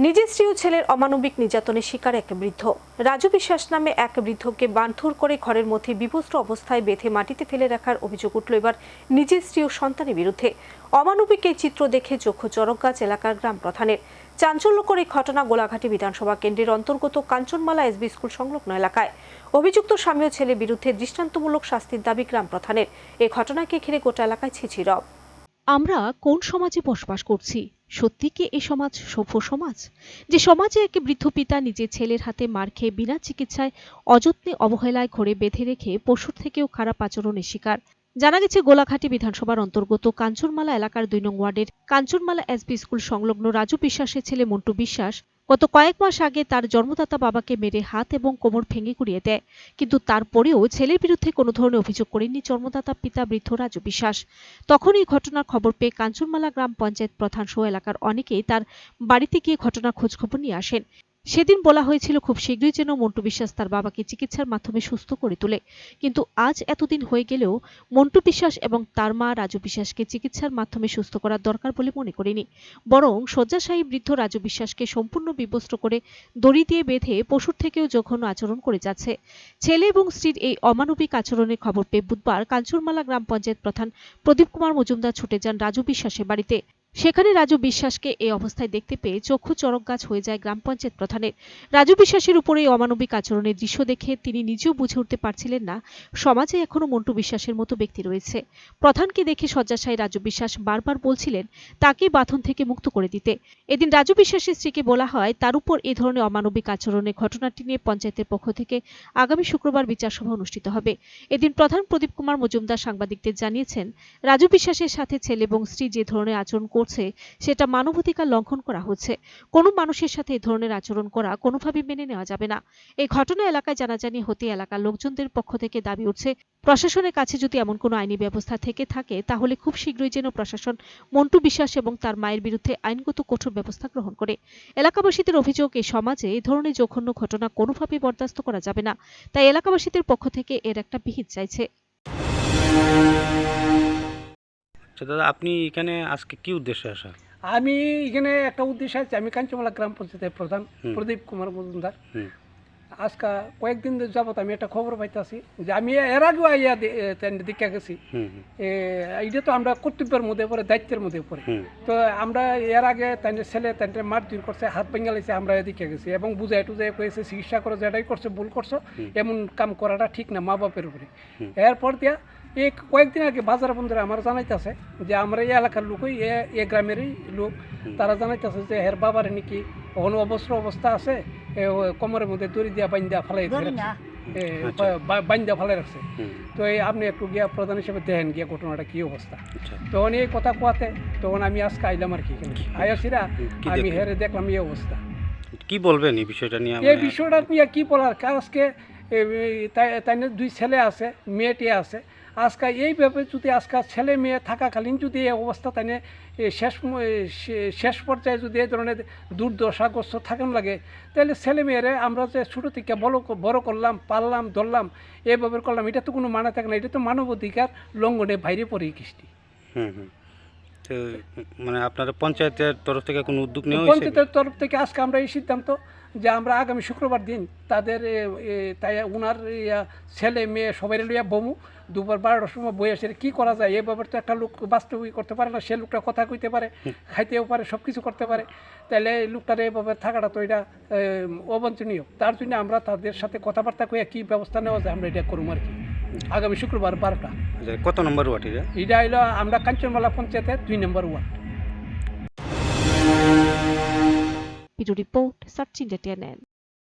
নিজের স্ত্রী ও ছেলের অমানবিক নির্যাতনের শিকার এক বৃদ্ধ। রাজু বিশ্বাস নামে এক বৃদ্ধকে বানধর করে ঘরের মধ্যে বিভস্ত্র অবস্থায় বেঁধে মাটিতে ফেলে রাখার অভিযোগ উঠল এবার নিজের স্ত্রী ও সন্তানের বিরুদ্ধে। অমানবিক এই চিত্র দেখে চক্ষু চরকগাছ এলাকার গ্রাম প্রধানের। চাঞ্চল্যকর এই ঘটনা গোলাঘাটি বিধানসভা কেন্দ্রের অন্তর্গত কাঞ্চনমালা এসবি স্কুল সংলগ্ন এলাকায়। অভিযুক্ত স্বামী ও ছেলের বিরুদ্ধে দৃষ্টান্তমূলক শাস্তির দাবি গ্রাম প্রধানের। এই ঘটনাকে ঘিরে গোটা এলাকায় ছিছিরব। আমরা কোন সমাজে বসবাস করছি? সত্যি কি এই সমাজ সভ্য সমাজ, যে সমাজে এক বৃদ্ধ পিতা নিজের ছেলের হাতে মার খেয়ে বিনা চিকিৎসায় অযত্নে অবহেলায় ঘরে বেঁধে রেখে পশুর থেকেও খারাপ আচরণের শিকার? জানা গেছে, গোলাঘাটি বিধানসভার অন্তর্গত কাঞ্চনমালা এলাকার 2 নং ওয়ার্ডের কাঞ্চনমালা এসবি স্কুল সংলগ্ন রাজু বিশ্বাসের ছেলে মন্টু বিশ্বাস গত কয়েক মাস আগে তার জন্মদাতা বাবাকে মেরে হাত এবং কোমর ভেঙে গুঁড়িয়ে দেয়। কিন্তু তারপরেও ছেলের বিরুদ্ধে কোনো ধরনের অভিযোগ করেননি জন্মদাতা পিতা বৃদ্ধ রাজু বিশ্বাস। তখন এই ঘটনার খবর পেয়ে কাঞ্চনমালা গ্রাম পঞ্চায়েত প্রধান সহ এলাকার অনেকেই তার বাড়িতে গিয়ে ঘটনার খোঁজখবর নিয়ে আসেন। সেদিন বলা হয়েছিল খুব শীঘ্রই যেন মন্টু বিশ্বাস তার বাবাকে চিকিৎসার মাধ্যমে সুস্থ করে তোলে। কিন্তু আজ এতদিন হয়ে গেলেও মন্টু বিশ্বাস এবং তার মা রাজু বিশ্বাসকে চিকিৎসার মাধ্যমে সুস্থ করার দরকার বলে মনে করেনি, বরং শয্যাশায়ী বৃদ্ধ রাজু বিশ্বাসকে সম্পূর্ণ বিবস্ত্র করে দড়ি দিয়ে বেঁধে পশুর থেকেও জঘন্য আচরণ করে যাচ্ছে। ছেলে এবং স্ত্রীর এই অমানবিক আচরণের খবর পেয়ে বুধবার কাঞ্চনমালা গ্রাম পঞ্চায়েত প্রধান প্রদীপ কুমার মজুমদার ছুটে যান রাজু বিশ্বাসের বাড়িতে। সেখানে রাজু বিশ্বাসকে এই অবস্থায় দেখতে পেয়ে চক্ষু চরকগাছ হয়ে যায় গ্রাম পঞ্চায়েত প্রধানের। রাজু বিশ্বাসের উপরে অমানবিক আচরণের দৃশ্য দেখে তিনি নিজেও বুঝে উঠতে পারছিলেন না সমাজে এখনো মন্টু বিশ্বাসের মতো ব্যক্তি রয়েছে। প্রধানকে দেখে শয্যাশায়ী রাজু বিশ্বাস বারবার বলছিলেন তাকে বাঁধন থেকে মুক্ত করে দিতে। এদিন রাজু বিশ্বাসের স্ত্রীকে বলা হয় তার উপর এই ধরনের অমানবিক আচরণের ঘটনাটি নিয়ে পঞ্চায়েতের পক্ষ থেকে আগামী শুক্রবার বিচার সভা অনুষ্ঠিত হবে। এদিন প্রধান প্রদীপ কুমার মজুমদার সাংবাদিকদের জানিয়েছেন, রাজু বিশ্বাসের সাথে ছেলে এবং স্ত্রী যে ধরনের আচরণ করছে সেটা মানবাধিকার লঙ্ঘন করা হচ্ছে। কোনো মানুষের সাথে এই ধরনের আচরণ করা কোনোভাবেই মেনে নেওয়া যাবে না। এই ঘটনা এলাকায় জানাজানি হতে এলাকার লোকজনদের পক্ষ থেকে দাবি উঠছে, প্রশাসনের কাছে যদি এমন কোনো আইনি ব্যবস্থা থেকে থাকে তাহলে খুব শীঘ্রই যেন প্রশাসন মন্টু বিশ্বাস এবং তার মায়ের বিরুদ্ধে আইনগত কঠোর ব্যবস্থা গ্রহণ করে। এলাকাবাসীদের অভিযোগ, এই সমাজে এই ধরনের জঘন্য ঘটনা কোনোভাবেই বরদাস্ত করা যাবে না। তাই এলাকাবাসীদের পক্ষ থেকে এর একটা বিহিত চাইছে। দাদা, আপনি এখানে আজকে কি উদ্দেশ্যে আসা? আমি এখানে একটা উদ্দেশ্য আছে। আমি কাঞ্চনমালা গ্রাম পঞ্চায়েতের প্রধান প্রদীপ কুমার মজুমদার। আজকে কয়েকদিন যাবত আমি একটা খবর পাইতেছি যে আমি এর আগেও আইয়া দীক্ষা গেছি। এইটা তো আমরা কর্তব্যের মধ্যে পড়ে, দায়িত্বের মধ্যে পড়ে। তো আমরা এর আগে তাই ছেলে তাই মারধর করছে, হাত ভেঙে লাইছে, আমরা দীক্ষা গেছি এবং বুঝাই টুজাই কয়েছে চিকিৎসা করো, যেটাই করছে ভুল করছো, এমন কাম করাটা ঠিক না মা বাপের উপরে। এরপর দিয়া এই কয়েকদিন আগে বাজার বন্ধুরা আমার জানাইতেছে যে আমরা এই এলাকার লোকই, এ গ্রামেরই লোক, তারা জানাইতেছে যে হের বাবার নাকি কোনো অবস্ত্র অবস্থা আছে, কোমরের মধ্যে দড়ি দিয়া বাইন্দা ফেলাই বাইন্দা ফেলাই রাখছে। তো এই আপনি একটু গিয়া প্রধান হিসেবে দেখেন গিয়া ঘটনাটা কি অবস্থা। তখন এই কথা কোয়াতে তখন আমি আজকে আইলাম আর কি, আয়াসিরা আমি হেরে দেখলাম এই অবস্থা। কি বলবেন এই বিষয়টা নিয়ে? এই বিষয়টা নিয়ে কি বলার, আজকে তাই 2 ছেলে আছে, মেয়েটি আছে। আজকে এইভাবে যদি আজকে ছেলে মেয়ে থাকাকালীন যদি এই অবস্থা তাই শেষ পর্যায়ে যদি এই ধরনের দুর্দশাগ্রস্ত থাকেন লাগে, তাহলে ছেলে মেয়েরে আমরা যে ছোটো থেকে বড় করলাম, পাললাম, ধরলাম, এইভাবে করলাম, এটা তো কোনো মানে থাকে না। এটা তো মানবাধিকার লঙ্ঘনে বাইরে পড়ে কৃষ্টি। তো মানে আপনারা পঞ্চায়েতের তরফ থেকে কোনো উদ্যোগ নেওয়া? পঞ্চায়েতের তরফ থেকে আজকে আমরা এই সিদ্ধান্ত যে আমরা আগামী শুক্রবার দিন তাদের তাই ওনার ছেলে মেয়ে সবাই লইয়া বমু, দুপুর 12টার সময় বই আসে কী করা যায়। এই ব্যাপারে তো একটা লোক বাস্তবিক করতে পারে না, সে লোকটা কথা কইতে পারে, খাইতেও পারে, সব কিছু করতে পারে। তাহলে এই লোকটার এইভাবে থাকাটা তো এটা অবাঞ্ছনীয়। তার জন্য আমরা তাদের সাথে কথাবার্তা কইয়া কী ব্যবস্থা নেওয়া যায় আমরা এটা করুম আর কি, আগামী শুক্রবার 12টা। কত নম্বর ওয়ার্ড এটা? এটা হলো আমরা কাঞ্চনমালা পঞ্চায়েতের 2 নম্বর ওয়ার্ড। Report search India.